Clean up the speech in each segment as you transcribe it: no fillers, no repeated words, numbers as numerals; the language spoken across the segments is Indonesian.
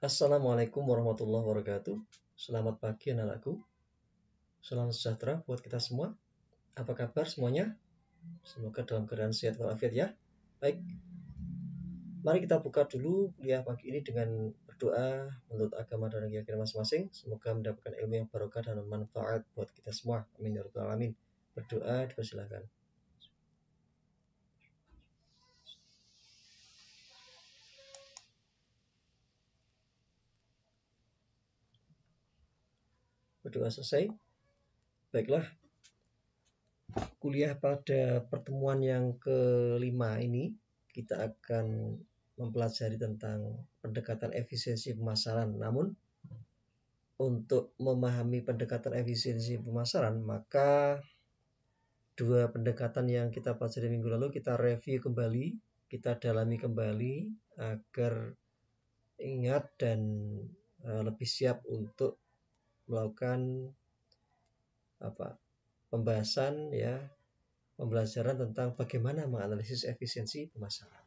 Assalamualaikum warahmatullahi wabarakatuh. Selamat pagi anak-anakku. Salam sejahtera buat kita semua. Apa kabar semuanya? Semoga dalam keadaan sehat walafiat ya. Baik, mari kita buka dulu kuliah pagi ini dengan berdoa menurut agama dan keyakinan masing-masing. Semoga mendapatkan ilmu yang barokah dan bermanfaat buat kita semua. Amin ya rabbal alamin. Berdoa dipersilakan. Berdoa selesai. Baiklah, kuliah pada pertemuan yang kelima ini kita akan mempelajari tentang pendekatan efisiensi pemasaran. Namun untuk memahami pendekatan efisiensi pemasaran, maka dua pendekatan yang kita pelajari minggu lalu kita review kembali, kita dalami kembali agar ingat dan lebih siap untuk melakukan pembahasan ya, pembelajaran tentang bagaimana menganalisis efisiensi pemasaran.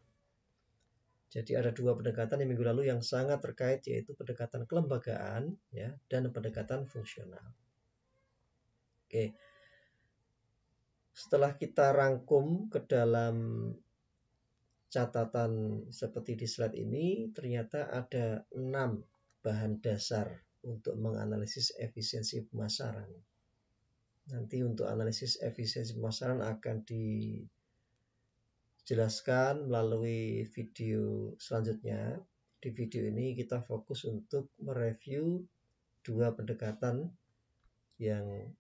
Jadi ada dua pendekatan di minggu lalu yang sangat terkait, yaitu pendekatan kelembagaan ya, dan pendekatan fungsional. Oke. Setelah kita rangkum ke dalam catatan seperti di slide ini, ternyata ada 6 bahan dasar untuk menganalisis efisiensi pemasaran. Nanti untuk analisis efisiensi pemasaran akan dijelaskan melalui video selanjutnya. Di video ini kita fokus untuk mereview dua pendekatan yang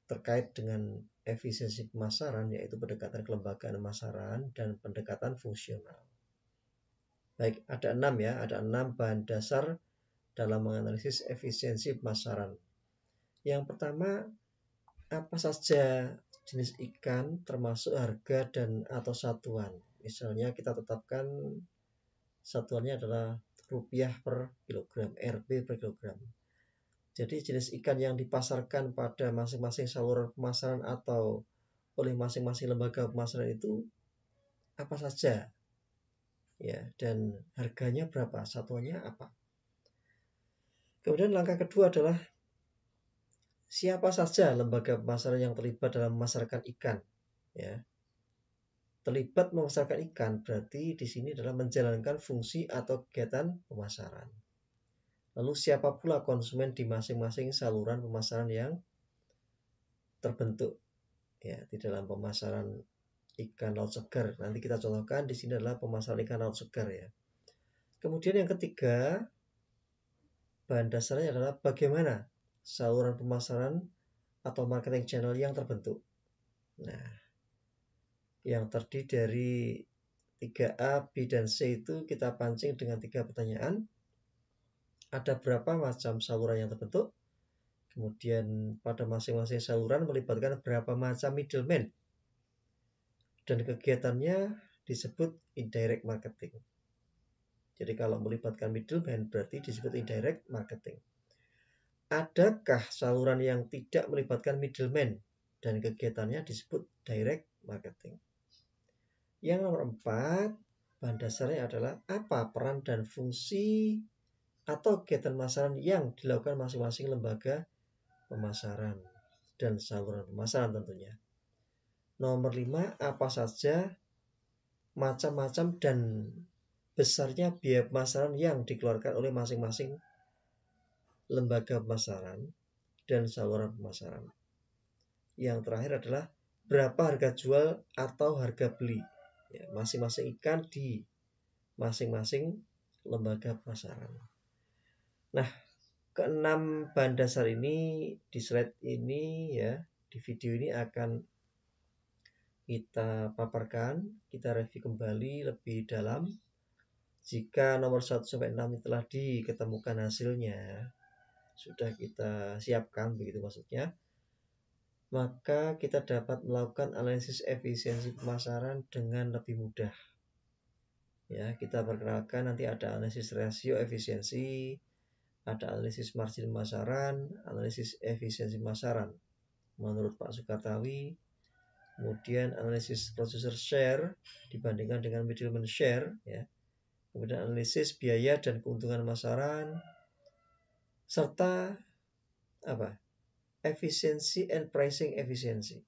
terkait dengan efisiensi pemasaran, yaitu pendekatan kelembagaan pemasaran dan pendekatan fungsional. Baik, ada 6 ya, ada 6 bahan dasar dalam menganalisis efisiensi pemasaran. Yang pertama, apa saja jenis ikan termasuk harga dan atau satuan. Misalnya kita tetapkan satuannya adalah rupiah per kilogram, Rp per kilogram. Jadi jenis ikan yang dipasarkan pada masing-masing saluran pemasaran atau oleh masing-masing lembaga pemasaran itu apa saja ya, dan harganya berapa, satuannya apa. Kemudian langkah kedua adalah siapa saja lembaga pemasaran yang terlibat dalam memasarkan ikan ya. Terlibat memasarkan ikan berarti di sini adalah menjalankan fungsi atau kegiatan pemasaran. Lalu siapa pula konsumen di masing-masing saluran pemasaran yang terbentuk ya di dalam pemasaran ikan laut segar. Nanti kita contohkan di sini adalah pemasaran ikan laut segar ya. Kemudian yang ketiga, bahan dasarnya adalah bagaimana saluran pemasaran atau marketing channel yang terbentuk. Nah, yang terdiri dari 3A, B, dan C itu kita pancing dengan 3 pertanyaan. Ada berapa macam saluran yang terbentuk? Kemudian pada masing-masing saluran melibatkan berapa macam middleman? Dan kegiatannya disebut indirect marketing. Jadi kalau melibatkan middleman berarti disebut indirect marketing. Adakah saluran yang tidak melibatkan middleman dan kegiatannya disebut direct marketing? Yang nomor 4, bahan dasarnya adalah apa peran dan fungsi atau kegiatan pemasaran yang dilakukan masing-masing lembaga pemasaran dan saluran pemasaran tentunya. Nomor 5, apa saja macam-macam dan besarnya biaya pemasaran yang dikeluarkan oleh masing-masing lembaga pemasaran dan saluran pemasaran. Yang terakhir adalah berapa harga jual atau harga beli ya, masing-masing ikan di masing-masing lembaga pemasaran. Nah, keenam bahan dasar ini di slide ini ya, di video ini akan kita paparkan, kita review kembali lebih dalam. Jika nomor 1 sampai 6 telah diketemukan hasilnya, sudah kita siapkan begitu maksudnya, maka kita dapat melakukan analisis efisiensi pemasaran dengan lebih mudah. Ya, kita perkenalkan nanti ada analisis rasio efisiensi, ada analisis margin pemasaran, analisis efisiensi pemasaran menurut Pak Sukartawi, kemudian analisis producer share dibandingkan dengan middleman share ya. kemudian analisis biaya dan keuntungan pemasaran, serta apa? Efisiensi and pricing efficiency.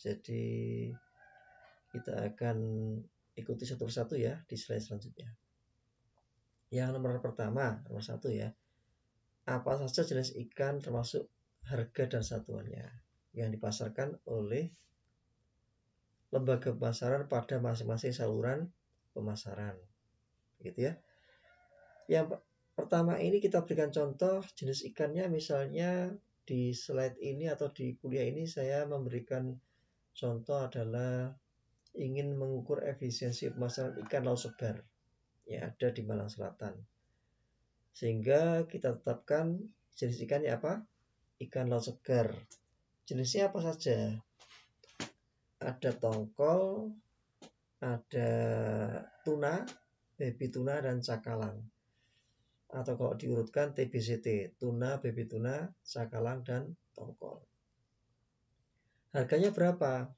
Jadi kita akan ikuti satu persatu ya di slide selanjutnya. Yang nomor satu ya. Apa saja jenis ikan termasuk harga dan satuannya yang dipasarkan oleh lembaga pemasaran pada masing-masing saluran pemasaran. Gitu ya. Yang pertama ini kita berikan contoh jenis ikannya, misalnya di slide ini atau di kuliah ini saya memberikan contoh adalah ingin mengukur efisiensi pemasaran ikan laut segar yang ada di Malang Selatan. Sehingga kita tetapkan jenis ikannya apa? Ikan laut segar. Jenisnya apa saja? Ada tongkol, ada tuna, baby tuna, dan cakalang. Atau kalau diurutkan TBCT, tuna, baby tuna, cakalang, dan tongkol. Harganya berapa?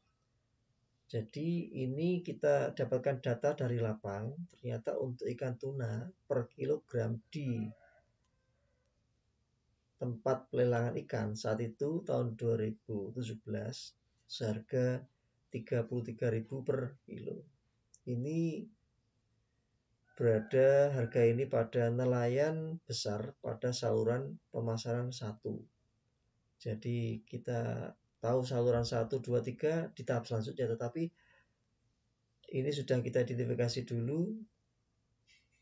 Jadi ini kita dapatkan data dari lapang. Ternyata untuk ikan tuna per kilogram di tempat pelelangan ikan saat itu tahun 2017 seharga 33.000 per kilo. Ini berada harga ini pada nelayan besar pada saluran pemasaran 1. Jadi kita tahu saluran 1, 2, 3 di tahap selanjutnya, tetapi ini sudah kita identifikasi dulu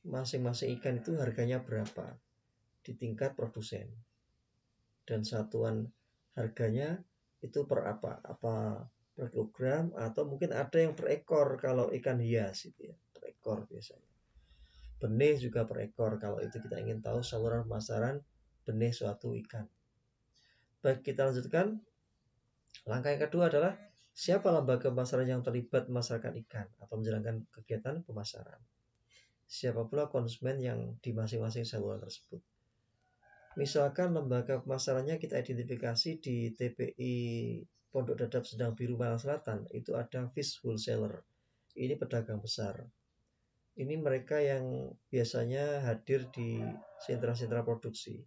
masing-masing ikan itu harganya berapa di tingkat produsen. Dan satuan harganya itu per apa per kilogram, atau mungkin ada yang per ekor kalau ikan hias itu ya, per ekor biasanya. Benih juga per ekor kalau itu kita ingin tahu saluran pemasaran benih suatu ikan. Baik, kita lanjutkan. Langkah yang kedua adalah siapa lembaga pemasaran yang terlibat memasarkan ikan atau menjalankan kegiatan pemasaran. Siapa pula konsumen yang di masing-masing saluran tersebut. Misalkan lembaga pemasarannya kita identifikasi di TPI Pondok Dadap Sendang Biru Malang Selatan, itu ada fish wholesaler. Ini pedagang besar. Ini mereka yang biasanya hadir di sentra-sentra produksi.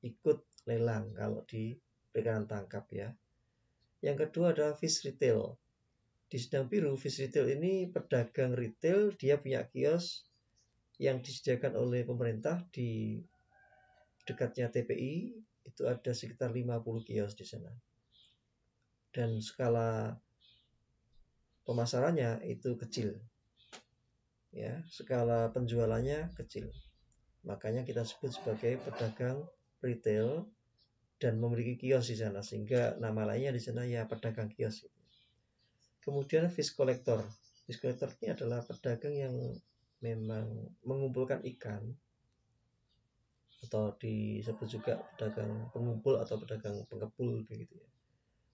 Ikut lelang kalau di perikanan tangkap ya. Yang kedua adalah fish retail. Di Sendang Biru, fish retail ini pedagang retail, dia punya kios yang disediakan oleh pemerintah di dekatnya TPI, itu ada sekitar 50 kios di sana. Dan skala pemasarannya itu kecil. Ya, skala penjualannya kecil. Makanya kita sebut sebagai pedagang retail dan memiliki kios di sana, sehingga nama lainnya di sana ya pedagang kios. Kemudian fish collector. Fish collector ini adalah pedagang yang memang mengumpulkan ikan, atau disebut juga pedagang pengumpul atau pedagang pengepul begitu ya.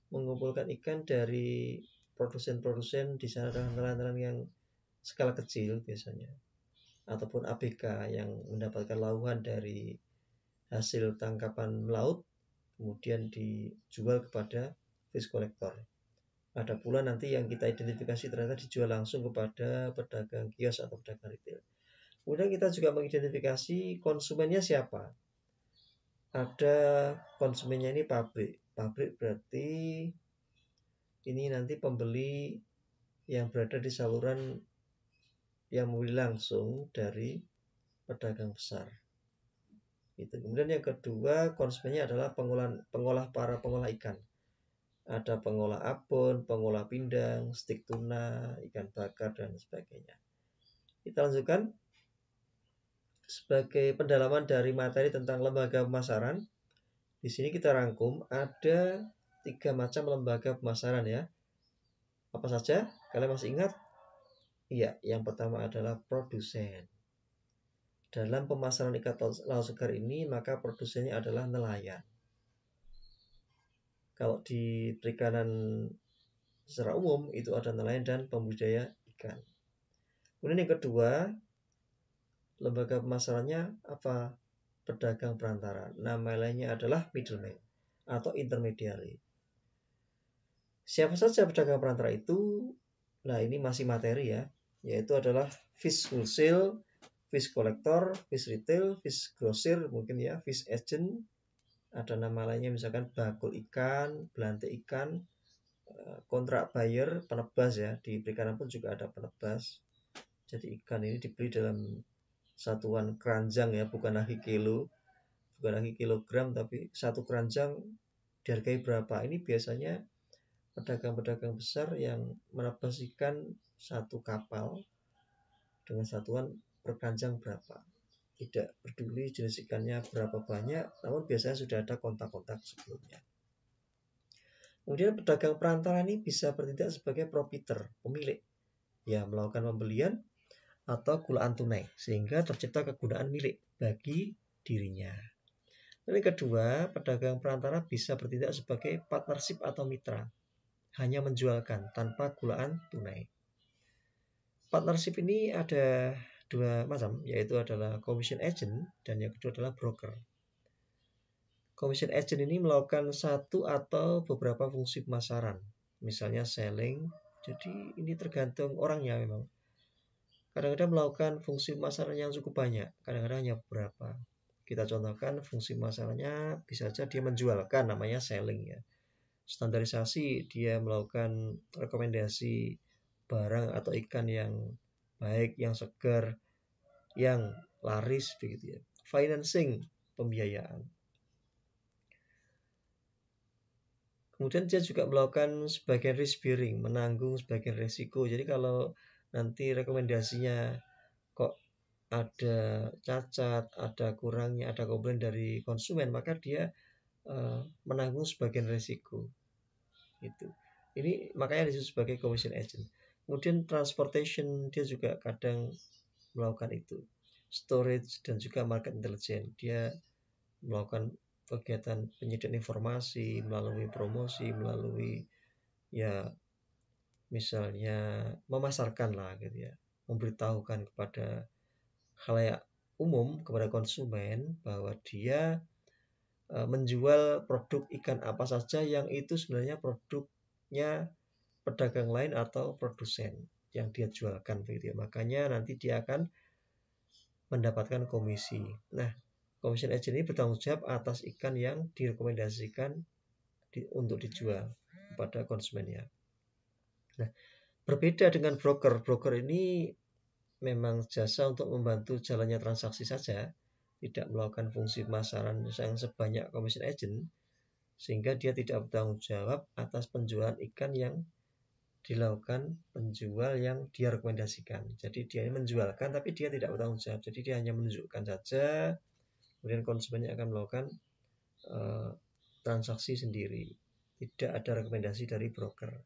Mengumpulkan ikan dari produsen-produsen di sana, nelayan-nelayan yang skala kecil biasanya, ataupun ABK yang mendapatkan lauhan dari hasil tangkapan laut kemudian dijual kepada fish collector. Ada pula nanti yang kita identifikasi ternyata dijual langsung kepada pedagang kios atau pedagang retail. Kemudian kita juga mengidentifikasi konsumennya siapa. Ada konsumennya ini pabrik. Pabrik berarti ini nanti pembeli yang berada di saluran yang membeli langsung dari pedagang besar. Itu. Kemudian yang kedua, konsumennya adalah para pengolah ikan. Ada pengolah abon, pengolah pindang, stik tuna, ikan bakar, dan sebagainya. Kita lanjutkan. Sebagai pendalaman dari materi tentang lembaga pemasaran, di sini kita rangkum ada 3 macam lembaga pemasaran ya. Apa saja? Kalian masih ingat? Iya, yang pertama adalah produsen. Dalam pemasaran ikan laut segar ini, maka produsennya adalah nelayan. Kalau di perikanan secara umum, itu ada nelayan dan pembudidaya ikan. Kemudian yang kedua, lembaga pemasarannya apa? Pedagang perantara. Nama lainnya adalah middleman atau intermediary. Siapa saja pedagang perantara itu? Nah, ini masih materi ya. yaitu adalah fish wholesale, fish collector, fish retail, fish grosir mungkin ya, fish agent, ada nama lainnya misalkan bakul ikan, belantik ikan, kontrak buyer, penebas ya, di perikanan pun juga ada penebas. Jadi ikan ini dibeli dalam satuan keranjang ya, bukan lagi kilo, bukan lagi kilogram, tapi satu keranjang dihargai berapa. Ini biasanya pedagang-pedagang besar yang menebas ikan satu kapal dengan satuan per keranjang berapa. Tidak peduli jenis ikannya berapa banyak, namun biasanya sudah ada kontak-kontak sebelumnya. Kemudian pedagang perantara ini bisa bertindak sebagai propiter, pemilik, ya melakukan pembelian atau gulaan tunai, sehingga tercipta kegunaan milik bagi dirinya. Dan yang kedua, pedagang perantara bisa bertindak sebagai partnership atau mitra, hanya menjualkan tanpa gulaan tunai. Partnership ini ada dua macam, yaitu adalah commission agent dan yang kedua adalah broker. Commission agent ini melakukan satu atau beberapa fungsi pemasaran, misalnya selling. Jadi ini tergantung orangnya memang. Kadang-kadang melakukan fungsi pemasaran yang cukup banyak, kadang-kadang hanya beberapa. Kita contohkan fungsi pemasarannya bisa saja dia menjualkan, namanya selling ya. Standarisasi, dia melakukan rekomendasi barang atau ikan yang baik, yang segar, yang laris begitu ya. Financing, pembiayaan. Kemudian dia juga melakukan sebagian risk bearing, menanggung sebagian risiko. Jadi kalau nanti rekomendasinya kok ada cacat, ada kurangnya, ada komplain dari konsumen, maka dia menanggung sebagian risiko. Itu. Ini makanya disebut sebagai commission agent. Kemudian transportation dia juga kadang melakukan itu. Storage dan juga market intelligence. Dia melakukan kegiatan penyediaan informasi melalui promosi, melalui ya misalnya memasarkan lah gitu ya, memberitahukan kepada khalayak umum, kepada konsumen bahwa dia menjual produk ikan apa saja yang itu sebenarnya produknya pedagang lain atau produsen yang dia jualkan begitu ya. Makanya nanti dia akan mendapatkan komisi. Nah, commission agent ini bertanggung jawab atas ikan yang direkomendasikan untuk dijual kepada konsumennya. Nah, berbeda dengan broker. Broker ini memang jasa untuk membantu jalannya transaksi saja, tidak melakukan fungsi pemasaran yang sebanyak commission agent, sehingga dia tidak bertanggung jawab atas penjualan ikan yang dilakukan penjual yang dia rekomendasikan. Jadi dia menjualkan tapi dia tidak bertanggung jawab. Jadi dia hanya menunjukkan saja, kemudian konsumennya akan melakukan transaksi sendiri. Tidak ada rekomendasi dari broker.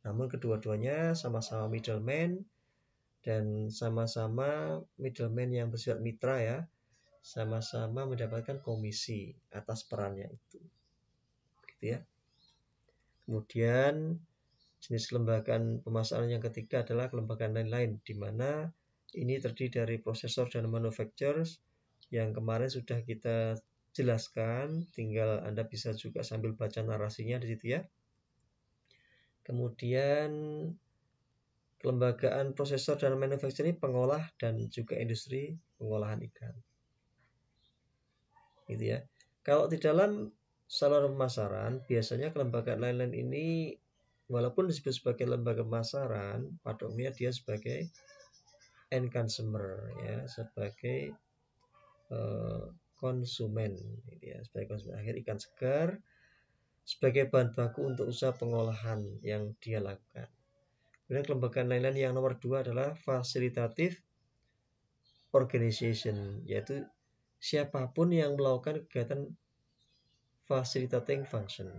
Namun kedua-duanya sama-sama middleman dan sama-sama middleman yang bersifat mitra ya, sama-sama mendapatkan komisi atas perannya itu. Gitu ya. Kemudian jenis kelembagaan pemasaran yang ketiga adalah kelembagaan lain-lain, di mana ini terdiri dari prosesor dan manufacturers yang kemarin sudah kita jelaskan, tinggal Anda bisa juga sambil baca narasinya di situ ya. Kemudian kelembagaan prosesor dan manufacturer ini pengolah dan juga industri pengolahan ikan. Gitu ya. Kalau di dalam saluran pemasaran, biasanya kelembagaan lain-lain ini walaupun disebut sebagai lembaga pemasaran, pada umumnya dia sebagai end consumer ya, sebagai konsumen gitu ya, sebagai konsumen akhir ikan segar sebagai bahan baku untuk usaha pengolahan yang dia lakukan. Kemudian kelembagaan lain-lain yang nomor 2 adalah facilitative organization, yaitu siapapun yang melakukan kegiatan facilitating function.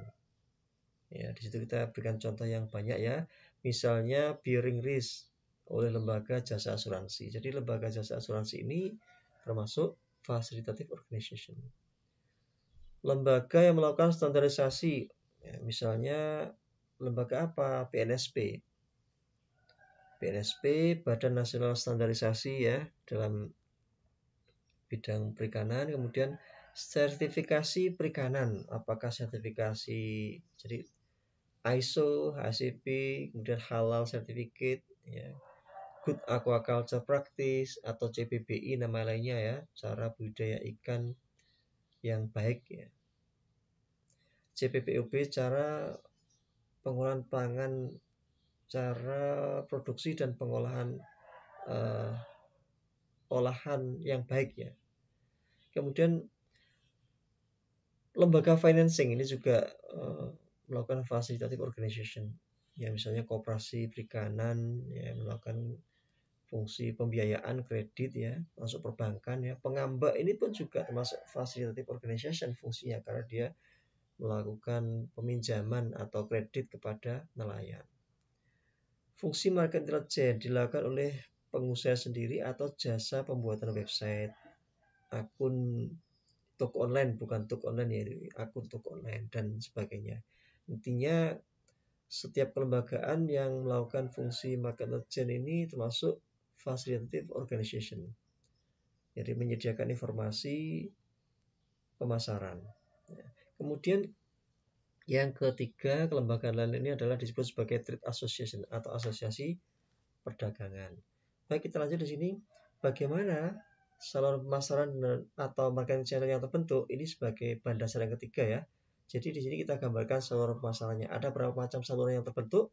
Ya, di situ kita berikan contoh yang banyak ya. Misalnya bearing risk oleh lembaga jasa asuransi. Jadi lembaga jasa asuransi ini termasuk facilitative organization. Lembaga yang melakukan standarisasi, ya, misalnya lembaga apa? BNSP. BNSP, Badan Nasional Standarisasi ya, dalam bidang perikanan. Kemudian sertifikasi perikanan, apakah sertifikasi jadi ISO, HACCP, kemudian halal certificate ya. Good Aquaculture Practice atau CPBI nama lainnya ya, cara budidaya ikan yang baik ya. CPPUB cara pengolahan pangan, cara produksi dan pengolahan olahan yang baik ya. Kemudian lembaga financing ini juga melakukan facilitative organization ya, misalnya koperasi perikanan ya, melakukan fungsi pembiayaan kredit ya, masuk perbankan ya. Pengambak ini pun juga termasuk facilitative organization fungsinya, karena dia melakukan peminjaman atau kredit kepada nelayan. Fungsi market intelligence dilakukan oleh pengusaha sendiri atau jasa pembuatan website, akun toko online, bukan toko online ya, akun toko online dan sebagainya. Intinya setiap kelembagaan yang melakukan fungsi market intelligence ini termasuk facilitative organization. Jadi menyediakan informasi pemasaran. Kemudian yang ketiga, kelembagaan lain ini adalah disebut sebagai trade association atau asosiasi perdagangan. Baik, kita lanjut di sini. Bagaimana saluran pemasaran atau marketing channel yang terbentuk ini sebagai bahan dasar yang ketiga ya. Jadi di sini kita gambarkan saluran pemasarannya. Ada berapa macam saluran yang terbentuk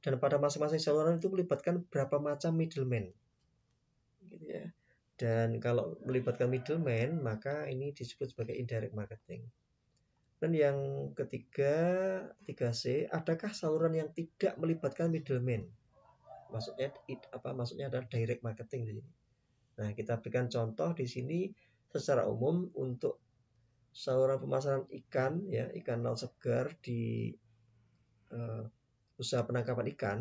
dan pada masing-masing saluran itu melibatkan berapa macam middleman. Gitu ya. Dan kalau melibatkan middleman, maka ini disebut sebagai indirect marketing. Dan yang ketiga, 3C, adakah saluran yang tidak melibatkan middleman? Maksudnya adalah direct marketing di sini. Nah, kita berikan contoh di sini secara umum untuk saluran pemasaran ikan ya, ikan laut segar di usaha penangkapan ikan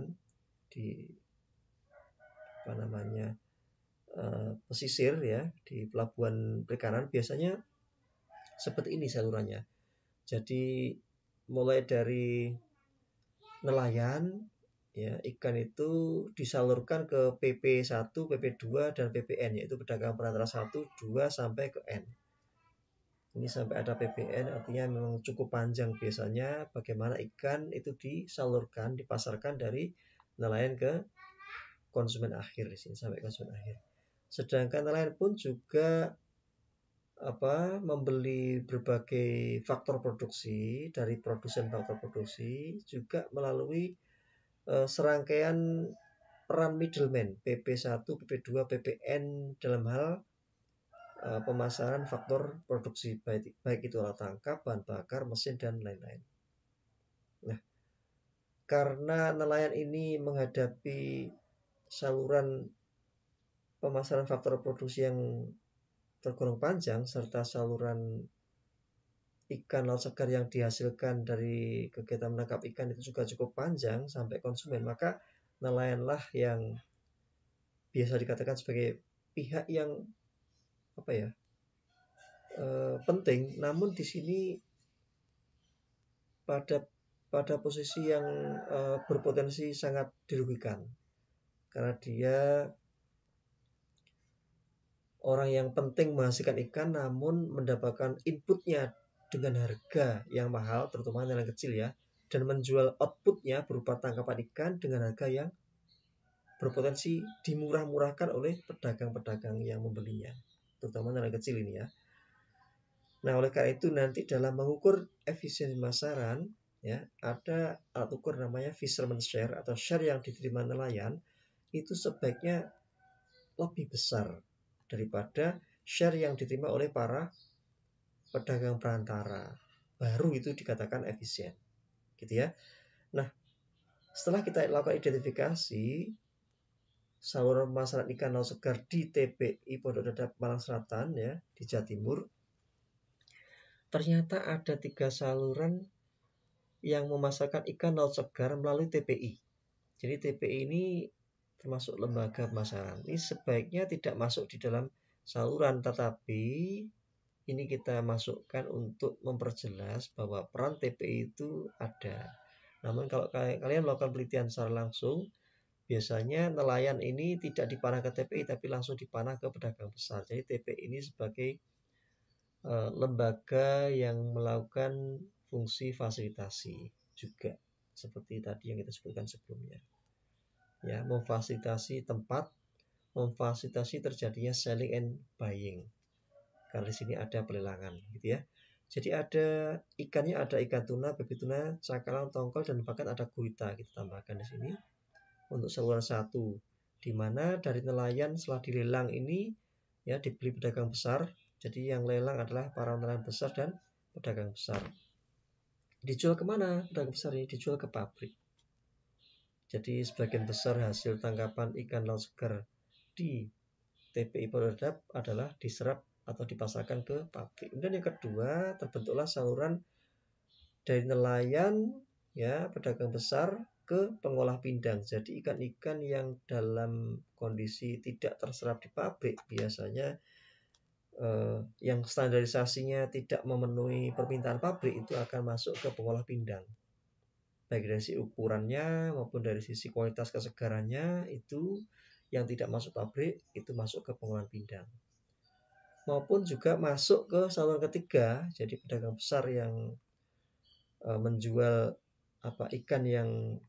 di pesisir ya, di pelabuhan perikanan biasanya seperti ini salurannya. Jadi mulai dari nelayan ya, ikan itu disalurkan ke PP1, PP2 dan PPN, yaitu pedagang perantara 1, 2 sampai ke N. Ini sampai ada PPN, artinya memang cukup panjang biasanya bagaimana ikan itu disalurkan, dipasarkan dari nelayan ke konsumen akhir di sini sampai konsumen akhir. Sedangkan nelayan pun juga membeli berbagai faktor produksi dari produsen faktor produksi, juga melalui serangkaian peran middleman PP1, PP2, PPN dalam hal pemasaran faktor produksi, baik itu alat tangkap, bahan bakar, mesin dan lain-lain. Nah, karena nelayan ini menghadapi saluran pemasaran faktor produksi yang tergolong panjang serta saluran ikan laut segar yang dihasilkan dari kegiatan menangkap ikan itu juga cukup panjang sampai konsumen, maka nelayanlah yang biasa dikatakan sebagai pihak yang penting. Namun di sini pada posisi yang berpotensi sangat dirugikan, karena dia orang yang penting menghasilkan ikan namun mendapatkan inputnya dengan harga yang mahal, terutama nelayan kecil ya, dan menjual outputnya berupa tangkapan ikan dengan harga yang berpotensi dimurah-murahkan oleh pedagang-pedagang yang membelinya, terutama nelayan kecil ini ya. Nah, oleh karena itu nanti dalam mengukur efisiensi pemasaran ya, ada alat ukur namanya fisherman share atau share yang diterima nelayan itu sebaiknya lebih besar daripada share yang diterima oleh para pedagang perantara. Baru itu dikatakan efisien. Gitu ya. Nah, setelah kita lakukan identifikasi saluran pemasaran ikan laut segar di TPI Pondok Dadap Malang Selatan ya, di Jawa Timur, ternyata ada 3 saluran yang memasarkan ikan laut segar melalui TPI. Jadi TPI ini termasuk lembaga pemasaran. Ini sebaiknya tidak masuk di dalam saluran, tetapi ini kita masukkan untuk memperjelas bahwa peran TPI itu ada. Namun kalau kalian melakukan penelitian secara langsung, biasanya nelayan ini tidak dipanah ke TPI tapi langsung dipanah ke pedagang besar. Jadi TPI ini sebagai lembaga yang melakukan fungsi fasilitasi juga, seperti tadi yang kita sebutkan sebelumnya. ya, memfasilitasi tempat, memfasilitasi terjadinya selling and buying. Karena di sini ada pelelangan, gitu ya. Jadi ada ikannya, ada ikan tuna, baby tuna, cakalang, tongkol, dan bahkan ada gurita kita tambahkan di sini untuk saluran 1, di mana dari nelayan setelah dilelang ini ya dibeli pedagang besar. Jadi yang lelang adalah para nelayan besar dan pedagang besar. Dijual kemana pedagang besar ini? Dijual ke pabrik. Jadi sebagian besar hasil tangkapan ikan laut segar di TPI Pondok Dadap adalah diserap atau dipasarkan ke pabrik. Kemudian yang kedua, terbentuklah saluran dari nelayan ya pedagang besar ke pengolah pindang. Jadi ikan-ikan yang dalam kondisi tidak terserap di pabrik biasanya yang standarisasinya tidak memenuhi permintaan pabrik itu akan masuk ke pengolah pindang. Baik dari sisi ukurannya maupun dari sisi kualitas kesegarannya itu yang tidak masuk pabrik itu masuk ke pengolahan pindang. Maupun juga masuk ke saluran ketiga, jadi pedagang besar yang menjual ikan yang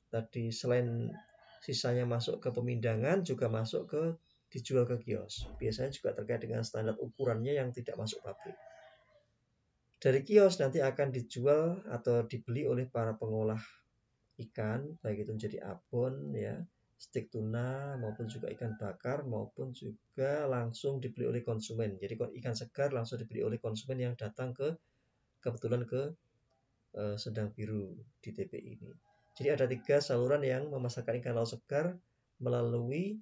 tadi selain sisanya masuk ke pemindangan juga masuk ke dijual ke kios. Biasanya juga terkait dengan standar ukurannya yang tidak masuk pabrik. Dari kios nanti akan dijual atau dibeli oleh para pengolah ikan, baik itu menjadi abon ya, stik tuna maupun juga ikan bakar maupun juga langsung dibeli oleh konsumen. Jadi ikan segar langsung dibeli oleh konsumen yang datang kebetulan ke Sendang Biru di TPI ini. Jadi ada 3 saluran yang memasarkan ikan laut segar melalui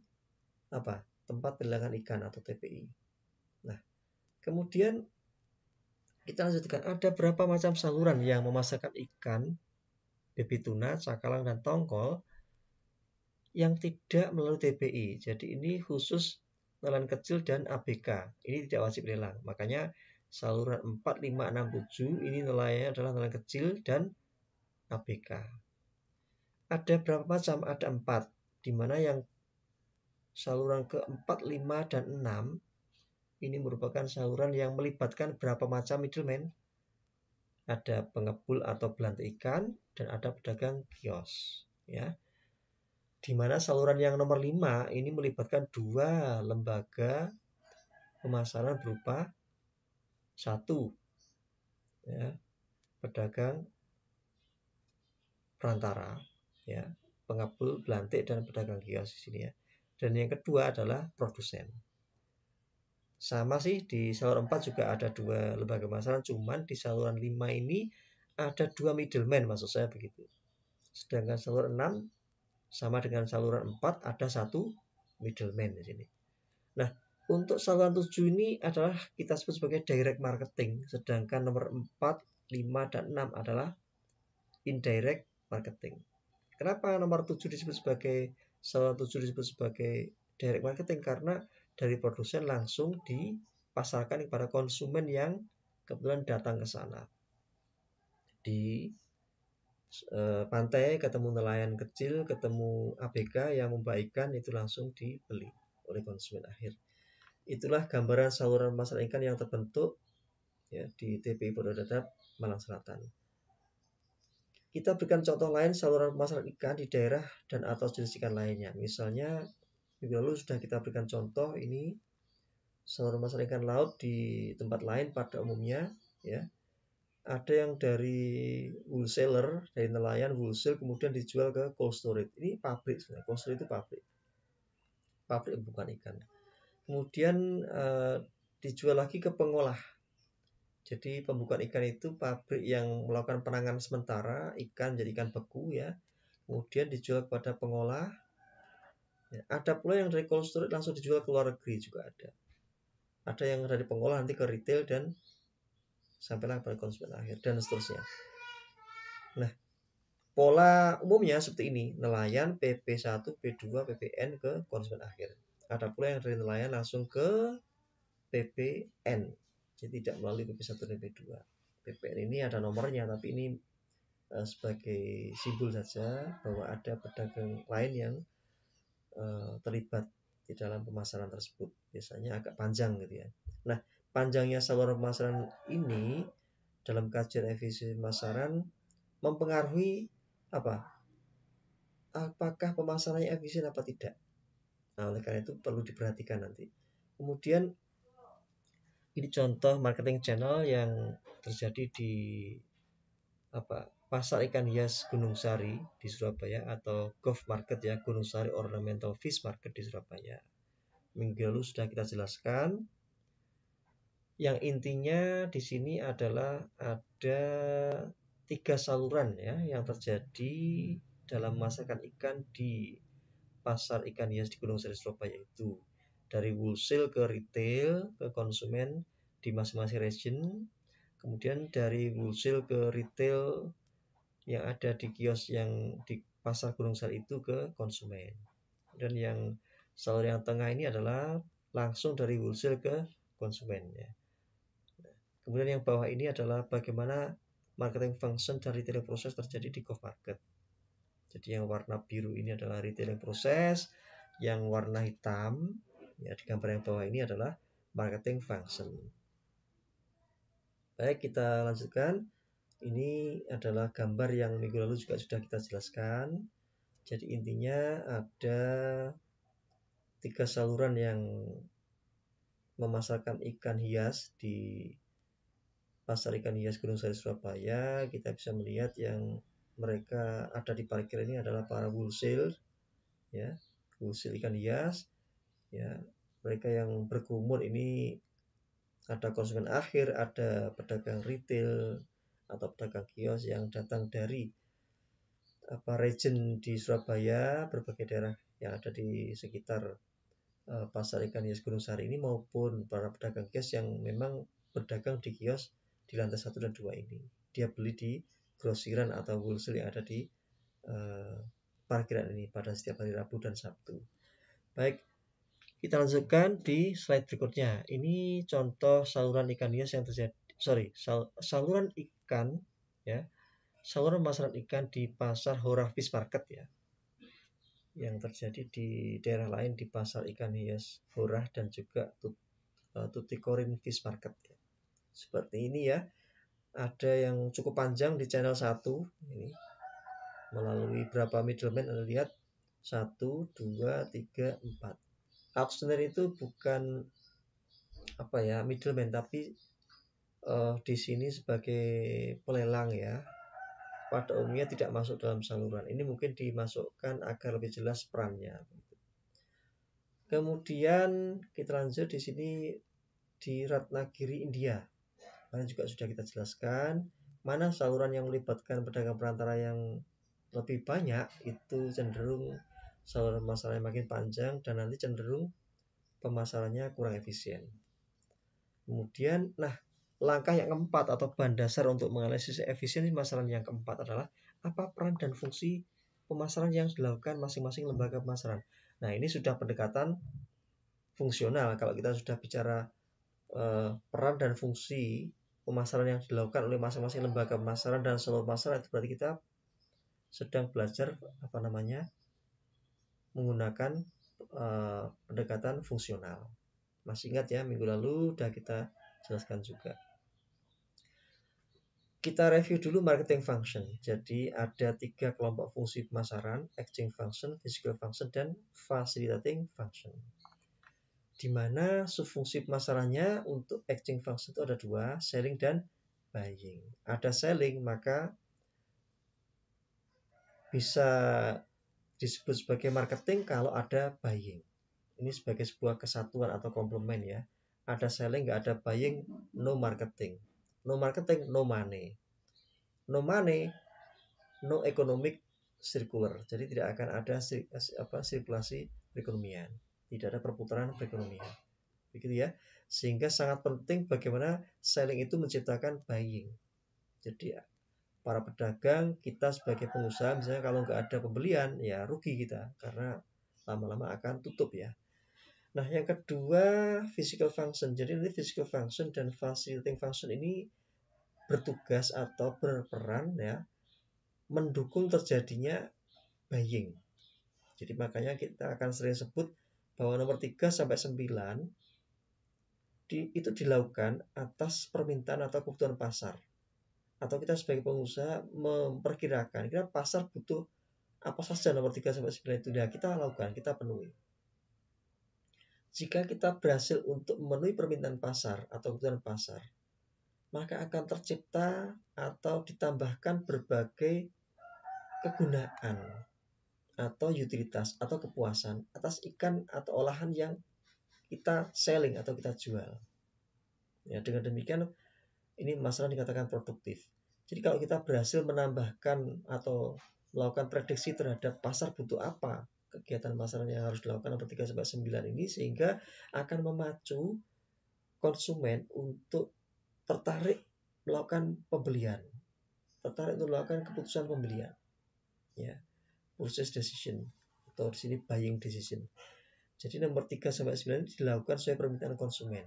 tempat pelelangan ikan atau TPI. Nah, kemudian kita lanjutkan, ada berapa macam saluran yang memasarkan ikan, baby tuna, cakalang, dan tongkol yang tidak melalui TPI. Jadi ini khusus nelayan kecil dan ABK. Ini tidak wajib lelang. Makanya saluran 4, 5, 6, 7 ini nelayannya adalah nelayan kecil dan ABK. Ada berapa macam? Ada 4. Di mana yang saluran ke-4, 5, dan 6 ini merupakan saluran yang melibatkan berapa macam middleman. Ada pengepul atau belantik ikan dan ada pedagang kios. Ya. Di mana saluran yang nomor 5 ini melibatkan 2 lembaga pemasaran berupa 1 ya, pedagang perantara ya, pengepul, belantik, dan pedagang kios di sini ya. Dan yang kedua adalah produsen. Sama sih di saluran 4 juga ada 2 lembaga pemasaran, cuman di saluran 5 ini ada 2 middleman, maksud saya begitu. Sedangkan saluran 6 sama dengan saluran 4 ada 1 middleman di sini. Nah, untuk saluran 7 ini adalah kita sebut sebagai direct marketing, sedangkan nomor 4, 5, dan 6 adalah indirect marketing. Kenapa nomor 7 disebut sebagai saluran 7 disebut sebagai direct marketing? Karena dari produsen langsung dipasarkan kepada konsumen yang kebetulan datang ke sana. Di pantai ketemu nelayan kecil, ketemu ABK yang membaikkan, itu langsung dibeli oleh konsumen akhir. Itulah gambaran saluran pemasaran ikan yang terbentuk ya, di TPI Pondok Dadap, Malang Selatan. Kita berikan contoh lain saluran pemasaran ikan di daerah dan atau jenis ikan lainnya. Misalnya minggu lalu sudah kita berikan contoh ini saluran pemasaran ikan laut di tempat lain pada umumnya ya. Ada yang dari wholesaler, dari nelayan wholesale kemudian dijual ke cold storage. Ini pabrik sebenarnya. Cold storage itu pabrik. Pabrik bukan ikan. Kemudian dijual lagi ke pengolah. Jadi pembukaan ikan itu pabrik yang melakukan penanganan sementara ikan jadi ikan beku ya. Kemudian dijual kepada pengolah. Ya, ada pula yang dari cold storage langsung dijual ke luar negeri juga ada. Ada yang dari pengolah nanti ke retail dan sampailah pada konsumen akhir dan seterusnya. Nah, pola umumnya seperti ini, nelayan PP1, P2, PPN ke konsumen akhir. Ada pula yang dari nelayan langsung ke PPN, jadi tidak melalui PP1 dan PP2. PPN ini ada nomornya, tapi ini sebagai simbol saja bahwa ada pedagang lain yang terlibat di dalam pemasaran tersebut. Biasanya agak panjang gitu ya. Nah, panjangnya saluran pemasaran ini dalam kajian efisiensi pemasaran mempengaruhi apakah pemasarannya efisien apa tidak. Nah, oleh karena itu perlu diperhatikan nanti. Kemudian ini contoh marketing channel yang terjadi di pasar ikan hias Gunung Sari di Surabaya, atau Golf Market ya, Gunung Sari Ornamental Fish Market di Surabaya. Minggu lalu sudah kita jelaskan. Yang intinya di sini adalah ada 3 saluran ya yang terjadi dalam memasarkan ikan di pasar ikan hias di Gunung Sari Surabaya itu. Dari wholesale ke retail ke konsumen di masing-masing region, kemudian dari wholesale ke retail yang ada di kios yang di pasar Gunung Sari itu ke konsumen. Dan yang salur yang tengah ini adalah langsung dari wholesale ke konsumen ya. Kemudian yang bawah ini adalah bagaimana marketing function dan retailing proses terjadi di Golf Market. Jadi yang warna biru ini adalah retailing proses, yang warna hitam ya di gambar yang bawah ini adalah marketing function. Baik, kita lanjutkan. Ini adalah gambar yang minggu lalu juga sudah kita jelaskan. Jadi intinya ada 3 saluran yang memasarkan ikan hias di pasar ikan hias Gunung Sari Surabaya. Kita bisa melihat yang mereka ada di parkir ini adalah para wholesale ya, wholesale ikan hias ya. Mereka yang berkerumun ini ada konsumen akhir, ada pedagang retail atau pedagang kios yang datang dari region di Surabaya, berbagai daerah yang ada di sekitar pasar ikan hias Gunung Sari ini, maupun para pedagang kios yang memang berdagang di kios di lantai 1 dan 2 ini. Dia beli di grosiran atau wholesale yang ada di parkiran ini pada setiap hari Rabu dan Sabtu. Baik, kita lanjutkan di slide berikutnya. Ini contoh saluran ikan hias yang terjadi, saluran ikan ya, saluran pemasaran ikan di pasar Hora Fish Market ya, yang terjadi di daerah lain di pasar ikan hias Hora dan juga Tuticorin Fish Market ya. Seperti ini ya. Ada yang cukup panjang di channel 1 ini. Melalui berapa middleman Anda lihat? 1, 2, 3, 4. Auctioneer itu bukan middleman, tapi di sini sebagai pelelang ya. Pada umumnya tidak masuk dalam saluran. Ini mungkin dimasukkan agar lebih jelas perannya. Kemudian kita lanjut di sini di Ratnagiri, India. Karena juga sudah kita jelaskan, mana saluran yang melibatkan pedagang perantara yang lebih banyak itu cenderung saluran pemasarannya makin panjang dan nanti cenderung pemasarannya kurang efisien. Kemudian, langkah yang keempat atau bahan dasar untuk menganalisis efisiensi pemasaran yang keempat adalah apa peran dan fungsi pemasaran yang dilakukan masing-masing lembaga pemasaran. Nah, ini sudah pendekatan fungsional. Kalau kita sudah bicara peran dan fungsi pemasaran yang dilakukan oleh masing-masing lembaga pemasaran dan seluruh pemasaran, itu berarti kita sedang belajar menggunakan pendekatan fungsional. Masih ingat ya, minggu lalu sudah kita jelaskan juga. Kita review dulu marketing function. Jadi ada 3 kelompok fungsi pemasaran: exchange function, physical function, dan facilitating function. Di mana subfungsi pemasarannya untuk exchange function itu ada 2, selling dan buying. Ada selling maka bisa disebut sebagai marketing kalau ada buying. Ini sebagai sebuah kesatuan atau komplement ya. Ada selling, nggak ada buying, no marketing. No marketing, no money. No money, no economic circular. Jadi tidak akan ada sirkulasi perekonomian. Tidak ada perputaran perekonomian. Begitu ya. Sehingga sangat penting bagaimana selling itu menciptakan buying. Jadi para pedagang, kita sebagai pengusaha misalnya kalau nggak ada pembelian ya rugi kita karena lama-lama akan tutup ya. Nah, yang kedua physical function. Jadi nanti physical function dan facilitating function ini bertugas atau berperan ya mendukung terjadinya buying. Jadi makanya kita akan sering sebut bahwa nomor 3 sampai 9 itu dilakukan atas permintaan atau kebutuhan pasar. Atau kita sebagai pengusaha memperkirakan kira pasar butuh Apa saja nomor 3 sampai 9 itu? Nah, kita lakukan, kita penuhi. Jika kita berhasil untuk memenuhi permintaan pasar atau kebutuhan pasar, maka akan tercipta atau ditambahkan berbagai kegunaan atau utilitas atau kepuasan atas ikan atau olahan yang kita selling atau kita jual. Ya, dengan demikian ini masalah dikatakan produktif. Jadi kalau kita berhasil menambahkan atau melakukan prediksi terhadap pasar butuh apa, kegiatan pasaran yang harus dilakukan nomor 3 sampai 9 ini, sehingga akan memacu konsumen untuk tertarik melakukan pembelian, tertarik untuk melakukan keputusan pembelian. Ya, purchase decision atau di sini buying decision. Jadi nomor 3 sampai 9 ini dilakukan sesuai permintaan konsumen.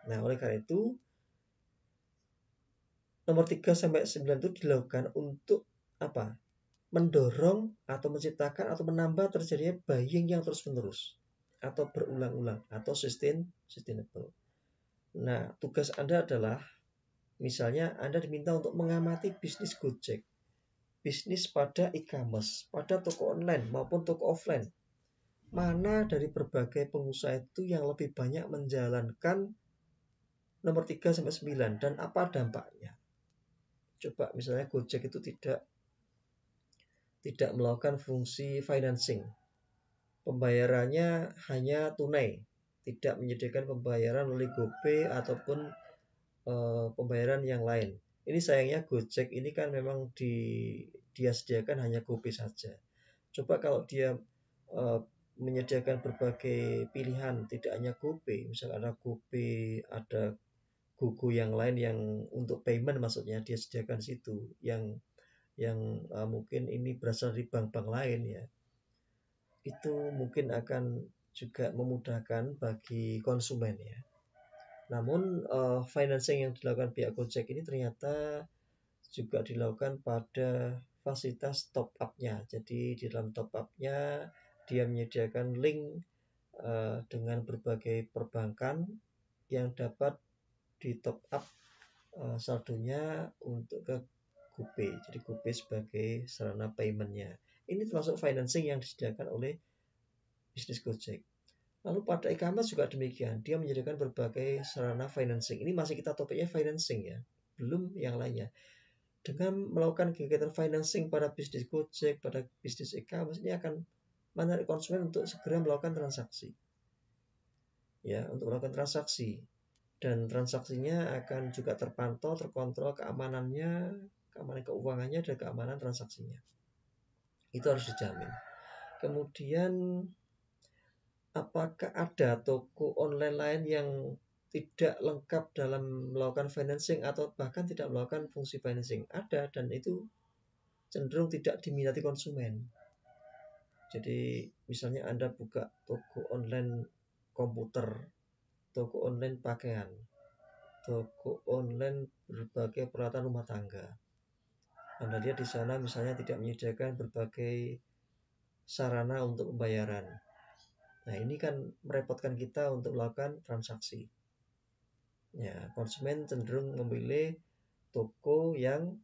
Nah, oleh karena itu nomor 3 sampai 9 itu dilakukan untuk apa? Mendorong atau menciptakan atau menambah terjadinya buying yang terus-menerus atau berulang-ulang atau sustainable. Nah, tugas Anda adalah misalnya Anda diminta untuk mengamati bisnis Gojek, bisnis pada e-commerce, pada toko online maupun toko offline. Mana dari berbagai pengusaha itu yang lebih banyak menjalankan nomor 3 sampai 9 dan apa dampaknya? Coba misalnya Gojek itu tidak melakukan fungsi financing. Pembayarannya hanya tunai, tidak menyediakan pembayaran melalui GoPay ataupun pembayaran yang lain. Ini sayangnya Gojek ini kan memang dia sediakan hanya GoPay saja. Coba kalau dia menyediakan berbagai pilihan, tidak hanya GoPay, misalnya ada GoPay, ada GoGo yang lain yang untuk payment, maksudnya dia sediakan situ yang mungkin ini berasal dari bank-bank lain ya, itu mungkin akan juga memudahkan bagi konsumen ya. Namun financing yang dilakukan pihak Gojek ini ternyata juga dilakukan pada fasilitas top up-nya. Jadi di dalam top up-nya dia menyediakan link dengan berbagai perbankan yang dapat di top up saldonya untuk ke GoPay. Jadi GoPay sebagai sarana paymentnya. Ini termasuk financing yang disediakan oleh bisnis Gojek. Lalu pada e-commerce juga demikian. Dia menyediakan berbagai sarana financing. Ini masih kita topiknya financing ya, belum yang lainnya. Dengan melakukan kegiatan financing pada bisnis Gojek, pada bisnis e-commerce, ini akan menarik konsumen untuk segera melakukan transaksi. Ya, untuk melakukan transaksi. Dan transaksinya akan juga terpantau, terkontrol keamanannya, keamanan keuangannya, dan keamanan transaksinya. Itu harus dijamin. Kemudian apakah ada toko online lain yang tidak lengkap dalam melakukan financing atau bahkan tidak melakukan fungsi financing? Ada, dan itu cenderung tidak diminati konsumen. Jadi misalnya Anda buka toko online komputer, toko online pakaian, toko online berbagai peralatan rumah tangga. Anda lihat di sana misalnya tidak menyediakan berbagai sarana untuk pembayaran. Nah, ini kan merepotkan kita untuk melakukan transaksi. Ya, konsumen cenderung memilih toko yang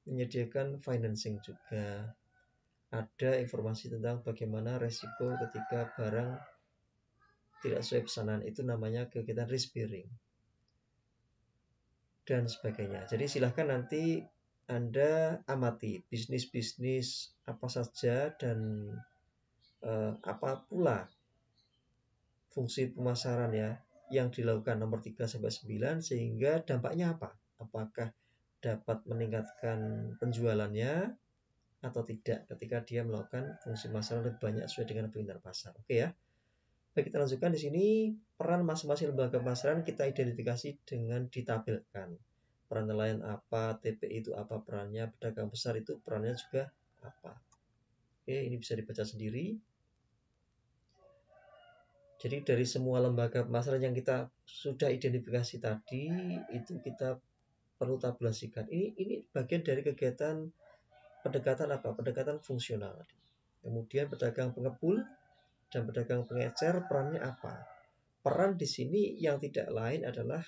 menyediakan financing juga. Ada informasi tentang bagaimana resiko ketika barang tidak sesuai pesanan, itu namanya kegiatan risk bearing dan sebagainya. Jadi silahkan nanti Anda amati bisnis-bisnis apa saja dan apa pula fungsi pemasaran ya yang dilakukan nomor 3 sampai 9 sehingga dampaknya apa? Apakah dapat meningkatkan penjualannya atau tidak ketika dia melakukan fungsi pemasaran lebih banyak sesuai dengan permintaan pasar. Oke ya. Baik, kita lanjutkan di sini. Peran masing-masing lembaga pemasaran kita identifikasi dengan ditabelkan. Peran nelayan apa, TPI itu apa perannya, pedagang besar itu perannya juga apa. Oke, ini bisa dibaca sendiri. Jadi dari semua lembaga pemasaran yang kita sudah identifikasi tadi, itu kita perlu tabulasikan. Ini bagian dari kegiatan pendekatan apa? Pendekatan fungsional. Kemudian pedagang pengepul dan pedagang pengecer perannya apa? Peran di sini yang tidak lain adalah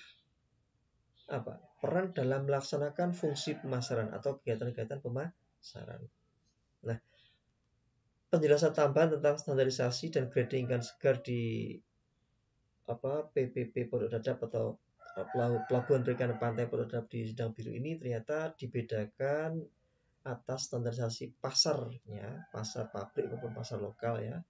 apa? Peran dalam melaksanakan fungsi pemasaran atau kegiatan-kegiatan pemasaran. Nah, penjelasan tambahan tentang standarisasi dan grading ikan segar di PPP Pondok Dadap atau pelabuhan perikanan pantai Pondok Dadap di Sindang Biru ini ternyata dibedakan atas standarisasi pasarnya, pasar pabrik maupun pasar lokal ya.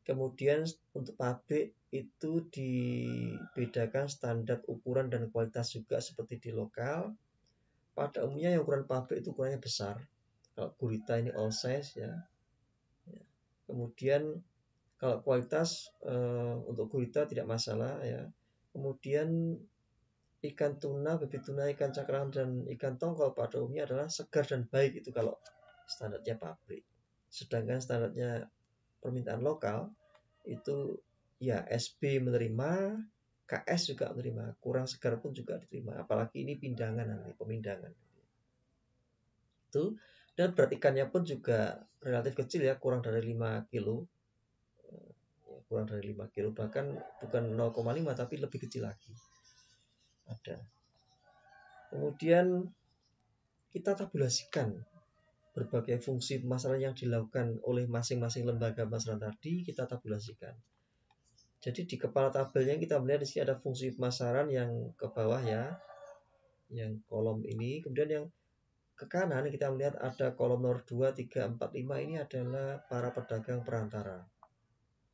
Kemudian untuk pabrik itu dibedakan standar ukuran dan kualitas juga seperti di lokal. Pada umumnya yang ukuran pabrik itu ukurannya besar. Kalau gurita ini all size ya. Kemudian kalau kualitas untuk gurita tidak masalah ya. Kemudian ikan tuna, bibit tuna, ikan cakalang dan ikan tongkol pada umumnya adalah segar dan baik itu kalau standarnya pabrik. Sedangkan standarnya permintaan lokal itu ya SB menerima, KS juga menerima, kurang segar pun juga diterima. Apalagi ini pindangan nanti, pemindangan. Itu dan berat ikannya pun juga relatif kecil ya, kurang dari 5 kilo. Kurang dari 5 kilo, bahkan bukan 0,5 tapi lebih kecil lagi. Ada. Kemudian kita tabulasikan berbagai fungsi pemasaran yang dilakukan oleh masing-masing lembaga pemasaran tadi, kita tabulasikan. Jadi di kepala tabelnya kita melihat di sini ada fungsi pemasaran yang ke bawah ya, yang kolom ini. Kemudian yang ke kanan kita melihat ada kolom nomor 2, 3, 4, 5 ini adalah para pedagang perantara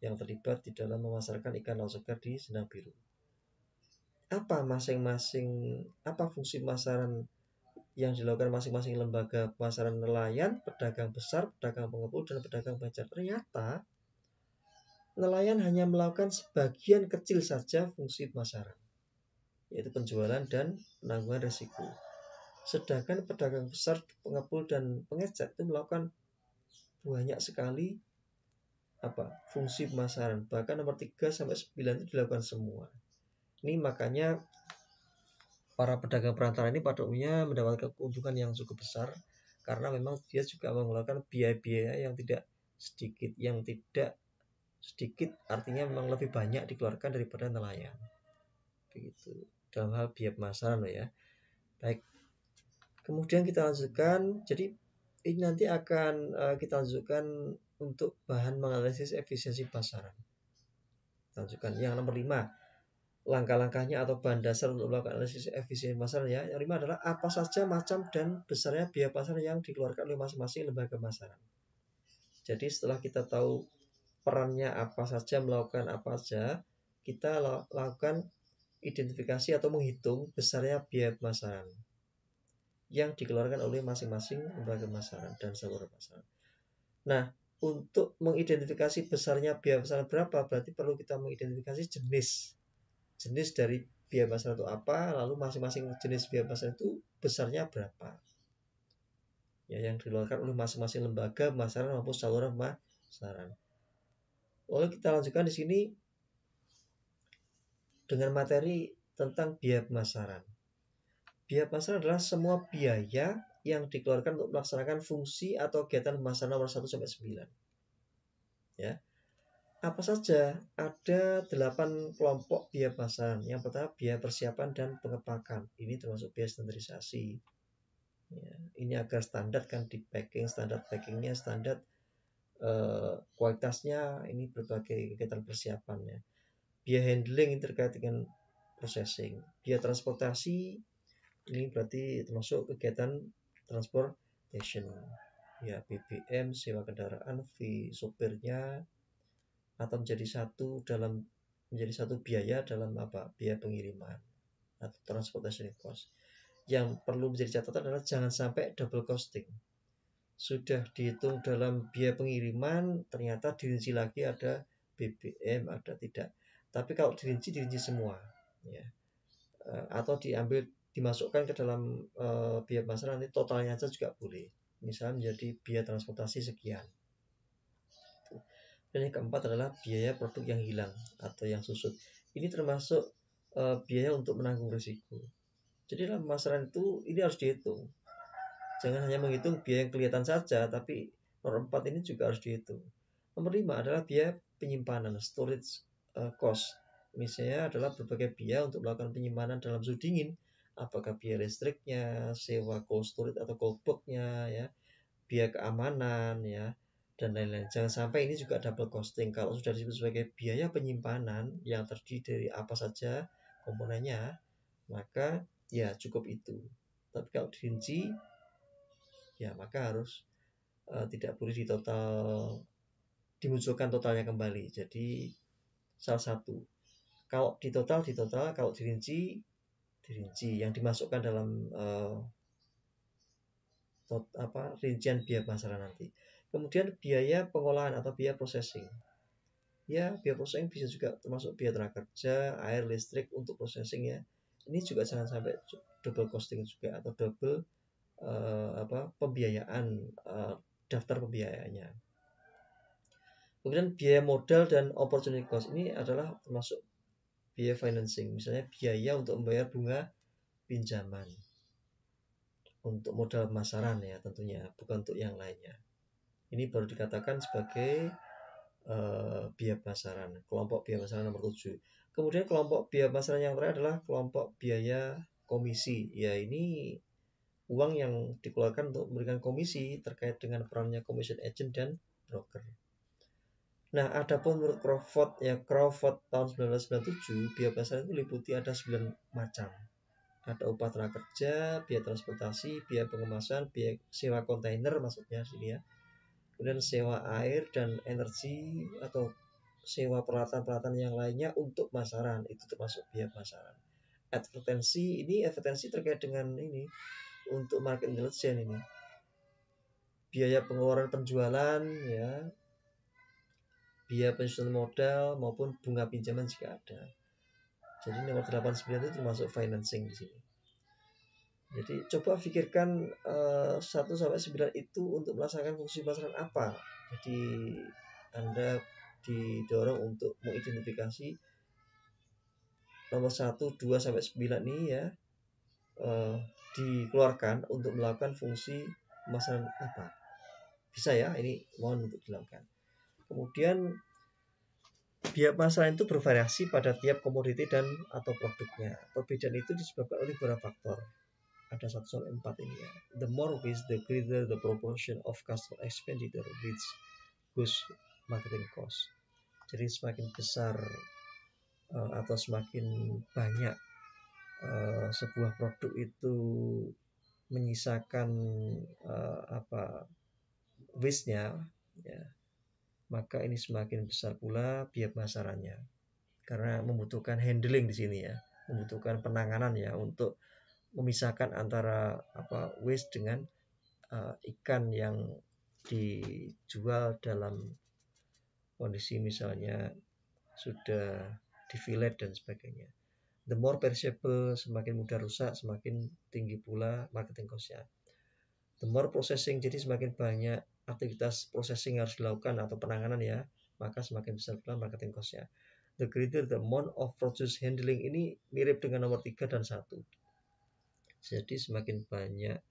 yang terlibat di dalam memasarkan ikan laut segar di Sindang Biru. Apa fungsi pemasaran yang dilakukan masing-masing lembaga pemasaran nelayan, pedagang besar, pedagang pengepul, dan pedagang pengecer? Ternyata nelayan hanya melakukan sebagian kecil saja fungsi pemasaran, yaitu penjualan dan penangguhan risiko. Sedangkan pedagang besar, pengepul, dan pengecer itu melakukan banyak sekali fungsi pemasaran. Bahkan nomor 3 sampai 9 itu dilakukan semua. Ini makanya para pedagang perantara ini pada umumnya mendapatkan keuntungan yang cukup besar karena memang dia juga mengeluarkan biaya-biaya yang tidak sedikit, artinya memang lebih banyak dikeluarkan daripada nelayan. Begitu. Dalam hal biaya pemasaran ya. Baik. Kemudian kita lanjutkan. Jadi ini nanti akan kita lanjutkan untuk bahan menganalisis efisiensi pasaran. Lanjutkan yang nomor 5. Langkah-langkahnya atau bahan dasar untuk melakukan analisis efisiensi pasaran ya. Yang 5 adalah apa saja macam dan besarnya biaya pasar yang dikeluarkan oleh masing-masing lembaga pemasaran. Jadi setelah kita tahu perannya apa saja, melakukan apa saja, kita lakukan identifikasi atau menghitung besarnya biaya pemasaran yang dikeluarkan oleh masing-masing lembaga pemasaran dan saluran pemasaran. Nah, untuk mengidentifikasi besarnya biaya pemasaran berapa, berarti perlu kita mengidentifikasi jenis dari biaya pemasaran itu apa, lalu masing-masing jenis biaya pemasaran itu besarnya berapa. Ya, yang dikeluarkan oleh masing-masing lembaga pemasaran maupun saluran pemasaran. Lalu kita lanjutkan di sini dengan materi tentang biaya pemasaran. Biaya pemasaran adalah semua biaya yang dikeluarkan untuk melaksanakan fungsi atau kegiatan pemasaran nomor 1 sampai 9. Ya. Apa saja? Ada 8 kelompok biaya pemasaran. Yang pertama biaya persiapan dan pengepakan. Ini termasuk biaya standarisasi. Ya, ini agar standar kan di packing, standar packingnya, standar kualitasnya, ini berbagai kegiatan persiapannya. Biaya handling ini terkait dengan processing. Biaya transportasi ini berarti termasuk kegiatan transportation. Ya, BBM, sewa kendaraan, fee sopirnya, atau menjadi satu biaya dalam biaya pengiriman atau transportation cost. Yang perlu menjadi catatan adalah jangan sampai double costing. Sudah dihitung dalam biaya pengiriman, ternyata dirinci lagi ada BBM, ada tidak. Tapi kalau dirinci semua, ya. Atau dimasukkan ke dalam biaya pemasaran, nanti totalnya aja juga boleh. Misalnya menjadi biaya transportasi sekian. Dan yang keempat adalah biaya produk yang hilang atau yang susut. Ini termasuk biaya untuk menanggung risiko. Jadi dalam pemasaran itu ini harus dihitung. Jangan hanya menghitung biaya yang kelihatan saja, tapi nomor 4 ini juga harus dihitung. Nomor 5 adalah biaya penyimpanan, storage cost. Misalnya adalah berbagai biaya untuk melakukan penyimpanan dalam suhu dingin. Apakah biaya listriknya, sewa cold storage atau cold box-nya, ya, biaya keamanan, ya, dan lain-lain. Jangan sampai ini juga double costing. Kalau sudah disebut sebagai biaya penyimpanan yang terdiri dari apa saja komponennya, maka ya cukup itu. Tapi kalau dirinci, ya maka harus tidak boleh dimunculkan totalnya kembali. Jadi salah satu. Kalau di total, kalau dirinci, yang dimasukkan dalam rincian biaya pemasaran nanti. Kemudian biaya pengolahan atau biaya processing. Ya, biaya processing bisa juga termasuk biaya tenaga kerja, air, listrik untuk processing ya. Ini juga jangan sampai double costing juga atau double pembiayaan, daftar pembiayaannya. Kemudian biaya modal dan opportunity cost ini adalah termasuk biaya financing, misalnya biaya untuk membayar bunga pinjaman untuk modal pemasaran ya tentunya, bukan untuk yang lainnya. Ini baru dikatakan sebagai biaya pemasaran, kelompok biaya pemasaran nomor 7. Kemudian kelompok biaya pemasaran yang terakhir adalah kelompok biaya komisi. Ya, ini uang yang dikeluarkan untuk memberikan komisi terkait dengan perannya commission agent dan broker. Nah, adapun menurut Crawford tahun 1997, biaya pemasaran itu meliputi ada 9 macam. Ada upah tenaga kerja, biaya transportasi, biaya pengemasan, biaya sewa kontainer maksudnya sini ya. Kemudian sewa air dan energi atau sewa peralatan-peralatan yang lainnya untuk pemasaran, itu termasuk biaya pemasaran. Advertensi terkait dengan ini untuk market intelligence ini. Biaya pengeluaran penjualan ya, biaya penyusunan modal maupun bunga pinjaman jika ada. Jadi nomor 89 itu termasuk financing di sini. Jadi coba pikirkan 1 sampai 9 itu untuk melaksanakan fungsi pemasaran apa. Jadi Anda didorong untuk mengidentifikasi nomor 1, 2 sampai 9 ini ya dikeluarkan untuk melakukan fungsi pemasaran apa. Bisa ya, ini mohon untuk dilakukan. Kemudian biaya pemasaran itu bervariasi pada tiap komoditi dan atau produknya. Perbedaan itu disebabkan oleh beberapa faktor. Ada 1 sampai 4 ini ya. The more with the greater the proportion of customer expenditure which goes marketing cost. Jadi semakin besar atau semakin banyak sebuah produk itu menyisakan waste-nya ya, maka ini semakin besar pula biaya pemasarannya. Karena membutuhkan handling di sini ya, membutuhkan penanganan ya untuk memisahkan antara waste dengan ikan yang dijual dalam kondisi misalnya sudah di-fillet dan sebagainya. The more perishable, semakin mudah rusak, semakin tinggi pula marketing cost-nya. The more processing, jadi semakin banyak aktivitas processing harus dilakukan atau penanganan ya, maka semakin besar pula marketing cost-nya. The greater the amount of produce handling, ini mirip dengan nomor 3 dan 1. Jadi semakin banyak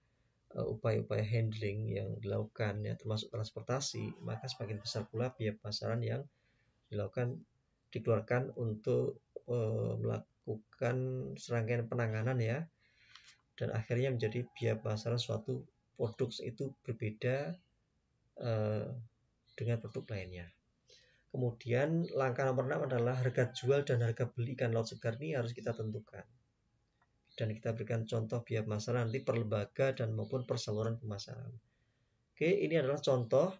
upaya-upaya handling yang dilakukan ya, termasuk transportasi, maka semakin besar pula biaya pemasaran yang dikeluarkan untuk melakukan serangkaian penanganan ya, dan akhirnya menjadi biaya pemasaran suatu produk itu berbeda dengan produk lainnya. Kemudian langkah nomor 6 adalah harga jual dan harga beli ikan laut segar, ini harus kita tentukan. Dan kita berikan contoh biaya pemasaran nanti per lembaga dan maupun persaluran pemasaran. Oke, ini adalah contoh.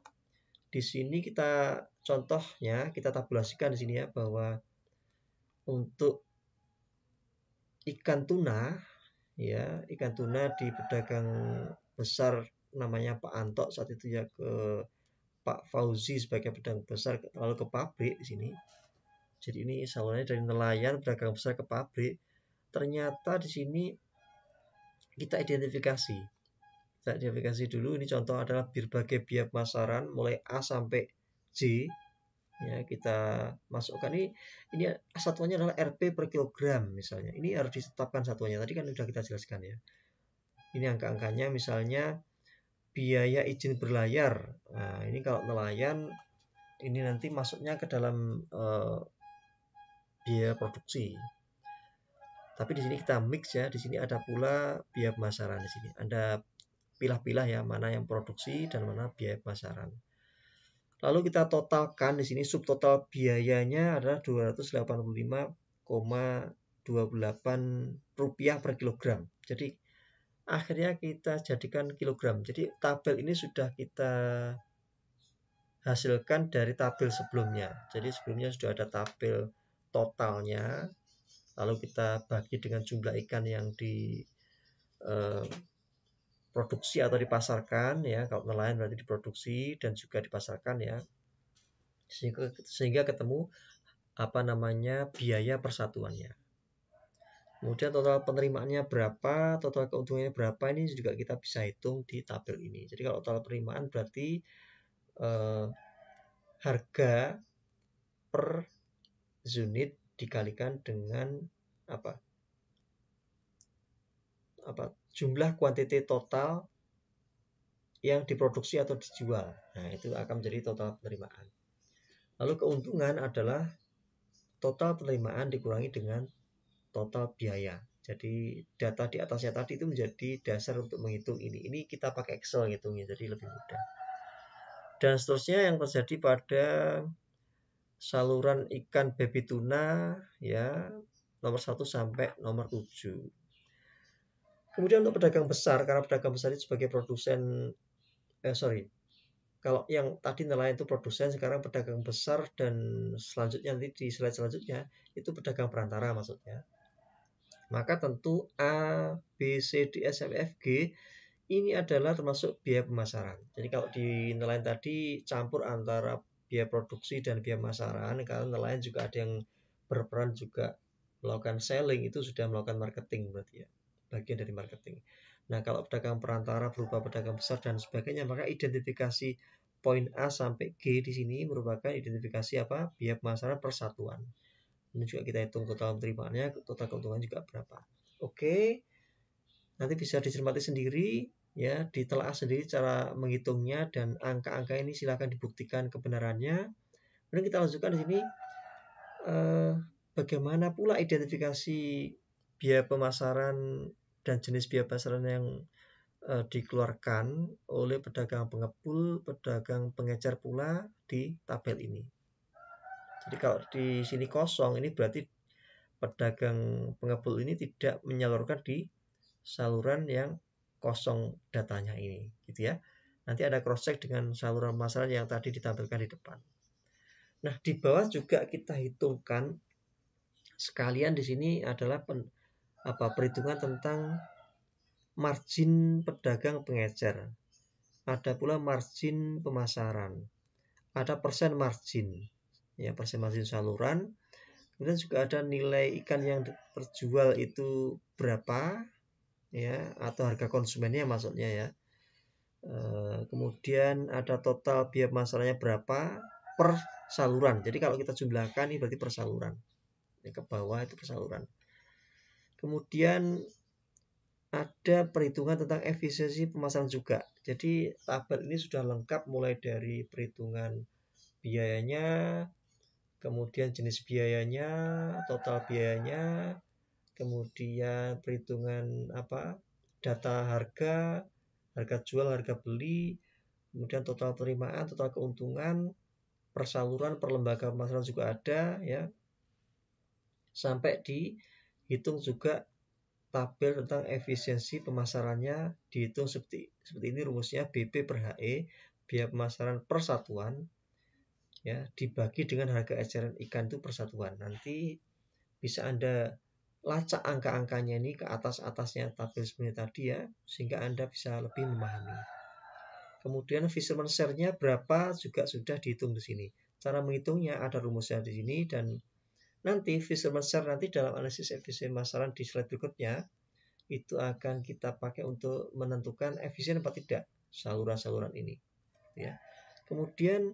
Di sini kita tabulasikan di sini ya, bahwa untuk ikan tuna ya, ikan tuna di pedagang besar namanya Pak Anto saat itu ya, ke Pak Fauzi sebagai pedagang besar, lalu ke pabrik di sini. Jadi ini salurannya dari nelayan pedagang besar ke pabrik. Ternyata di sini kita identifikasi dulu. Ini contoh adalah berbagai biaya pemasaran mulai A sampai J ya, kita masukkan. Ini satuannya adalah Rp per kilogram misalnya. Ini harus ditetapkan satuannya, tadi kan sudah kita jelaskan ya. Ini angka-angkanya, misalnya biaya izin berlayar. Nah, ini kalau nelayan ini nanti masuknya ke dalam biaya produksi. Tapi di sini kita mix ya, di sini ada pula biaya pemasaran di sini. Anda pilah-pilah ya, mana yang produksi dan mana biaya pemasaran. Lalu kita totalkan di sini subtotal biayanya adalah Rp285,28 per kilogram. Jadi akhirnya kita jadikan kilogram. Jadi tabel ini sudah kita hasilkan dari tabel sebelumnya. Jadi sebelumnya sudah ada tabel totalnya, lalu kita bagi dengan jumlah ikan yang diproduksi atau dipasarkan ya. Kalau nelayan berarti diproduksi dan juga dipasarkan ya. Sehingga ketemu biaya persatuannya. Kemudian total penerimaannya berapa, total keuntungannya berapa, ini juga kita bisa hitung di tabel ini. Jadi kalau total penerimaan berarti harga per unit dikalikan dengan jumlah kuantiti total yang diproduksi atau dijual. Nah, itu akan menjadi total penerimaan. Lalu keuntungan adalah total penerimaan dikurangi dengan total biaya. Jadi data di atasnya tadi itu menjadi dasar untuk menghitung ini. Ini kita pakai Excel ngitungnya, jadi lebih mudah. Dan seterusnya yang terjadi pada saluran ikan baby tuna ya, nomor 1 sampai nomor 7. Kemudian untuk pedagang besar, karena pedagang besar itu sebagai produsen, kalau yang tadi nelayan itu produsen, sekarang pedagang besar, dan selanjutnya nanti di slide selanjutnya itu pedagang perantara maksudnya. Maka tentu A, B, C, D, S, F, G ini adalah termasuk biaya pemasaran. Jadi kalau di nelayan tadi campur antara biaya produksi dan biaya pemasaran, karena nelayan juga ada yang berperan juga melakukan selling, itu sudah melakukan marketing berarti ya, bagian dari marketing. Nah, kalau pedagang perantara berupa pedagang besar dan sebagainya, maka identifikasi poin A sampai G di sini merupakan identifikasi biaya pemasaran persatuan. Ini juga kita hitung total penerimaannya, total keuntungan juga berapa. Oke, nanti bisa dicermati sendiri ya, ditelaah sendiri cara menghitungnya, dan angka-angka ini silakan dibuktikan kebenarannya. Kemudian kita lanjutkan di sini bagaimana pula identifikasi biaya pemasaran dan jenis biaya pemasaran yang dikeluarkan oleh pedagang pengepul, pedagang pengecer pula di tabel ini. Jadi kalau di sini kosong, ini berarti pedagang pengepul ini tidak menyalurkan di saluran yang kosong datanya ini, gitu ya. Nanti ada cross check dengan saluran pemasaran yang tadi ditampilkan di depan. Nah, di bawah juga kita hitungkan sekalian di sini adalah perhitungan tentang margin pedagang pengecer. Ada pula margin pemasaran. Ada persen margin. Ya, persen margin saluran. Kemudian juga ada nilai ikan yang terjual itu berapa, ya, atau harga konsumennya maksudnya ya. Kemudian ada total biaya pemasarannya berapa per saluran. Jadi kalau kita jumlahkan ini berarti per saluran. Ke bawah itu per saluran. Kemudian ada perhitungan tentang efisiensi pemasaran juga. Jadi tabel ini sudah lengkap mulai dari perhitungan biayanya, kemudian jenis biayanya, total biayanya, kemudian perhitungan data harga jual, harga beli, kemudian total penerimaan, total keuntungan, per saluran, per lembaga pemasaran juga ada ya. Sampai dihitung juga tabel tentang efisiensi pemasarannya, dihitung seperti ini rumusnya, BP per HE, biaya pemasaran per satuan ya, dibagi dengan harga eceran ikan itu per satuan. Nanti bisa Anda lacak angka-angkanya ini ke atasnya tabel sebelumnya tadi ya, sehingga Anda bisa lebih memahami. Kemudian fisherman share-nya berapa juga sudah dihitung di sini. Cara menghitungnya ada rumusnya di sini, dan nanti fisherman share nanti dalam analisis efisiensi pemasaran di slide berikutnya itu akan kita pakai untuk menentukan efisien apa tidak saluran-saluran ini ya. Kemudian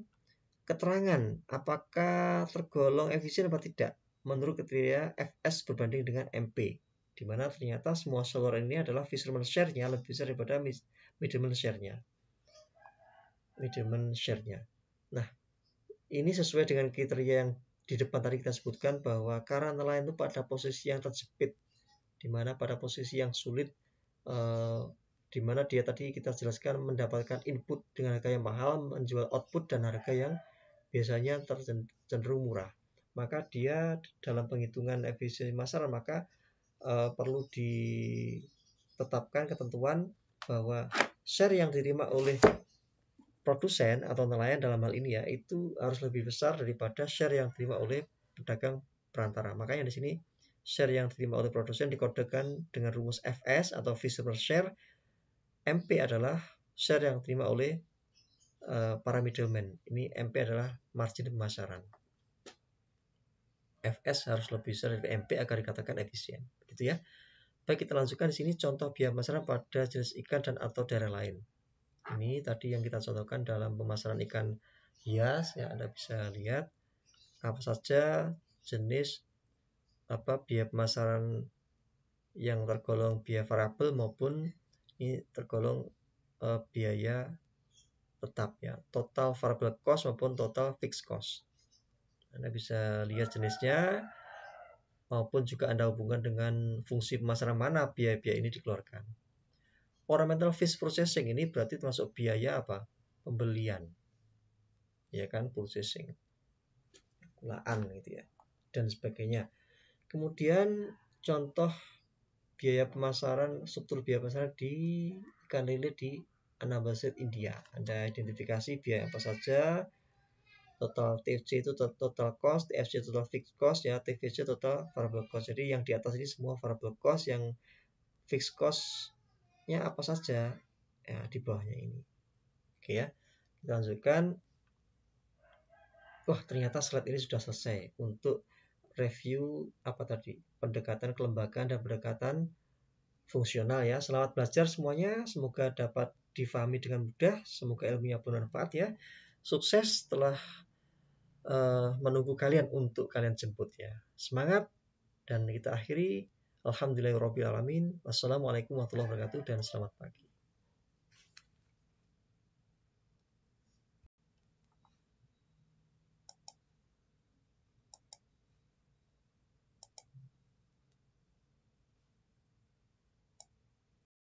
keterangan apakah tergolong efisien apa tidak menurut kriteria FS berbanding dengan MP, di mana ternyata semua saluran ini adalah fisherman share-nya lebih besar daripada middleman share-nya. Nah, ini sesuai dengan kriteria yang di depan tadi kita sebutkan, bahwa karena nelayan itu pada posisi yang terjepit, di mana pada posisi yang sulit di mana dia tadi kita jelaskan mendapatkan input dengan harga yang mahal, menjual output dan harga yang biasanya cenderung murah. Maka dia dalam penghitungan efisiensi pemasaran maka perlu ditetapkan ketentuan bahwa share yang diterima oleh produsen atau nelayan dalam hal ini ya itu harus lebih besar daripada share yang diterima oleh pedagang perantara. Makanya di sini share yang diterima oleh produsen dikodekan dengan rumus FS atau fee per share. MP adalah share yang diterima oleh para middleman. Ini MP adalah margin pemasaran. FS harus lebih besar dari MP agar dikatakan efisien. Gitu ya. Baik, kita lanjutkan di sini contoh biaya pemasaran pada jenis ikan dan atau daerah lain. Ini tadi yang kita contohkan dalam pemasaran ikan hias ya, Anda bisa lihat apa saja jenis biaya pemasaran yang tergolong biaya variabel maupun ini tergolong biaya tetap ya, total variable cost maupun total fixed cost. Anda bisa lihat jenisnya maupun juga Anda hubungkan dengan fungsi pemasaran mana biaya-biaya ini dikeluarkan. Ornamental fish processing ini berarti termasuk biaya apa? Pembelian. Ya kan, processing. Kulaan gitu ya. Dan sebagainya. Kemudian contoh biaya pemasaran, struktur biaya pemasaran di ikan lele di Anambas India. Anda identifikasi biaya apa saja. Total TFC itu total cost, TFC total fixed cost ya, TVC total variable cost. Jadi yang di atas ini semua variable cost, yang fixed cost-nya apa saja ya di bawahnya ini. Oke ya. Kita lanjutkan. Wah, ternyata slide ini sudah selesai untuk review apa tadi? Pendekatan kelembagaan dan pendekatan fungsional ya. Selamat belajar semuanya. Semoga dapat difahami dengan mudah. Semoga ilmunya bermanfaat ya. Sukses setelah menunggu kalian untuk kalian jemput ya. Semangat dan kita akhiri. Alhamdulillahirabbil alamin. Wassalamualaikum warahmatullahi wabarakatuh dan selamat pagi.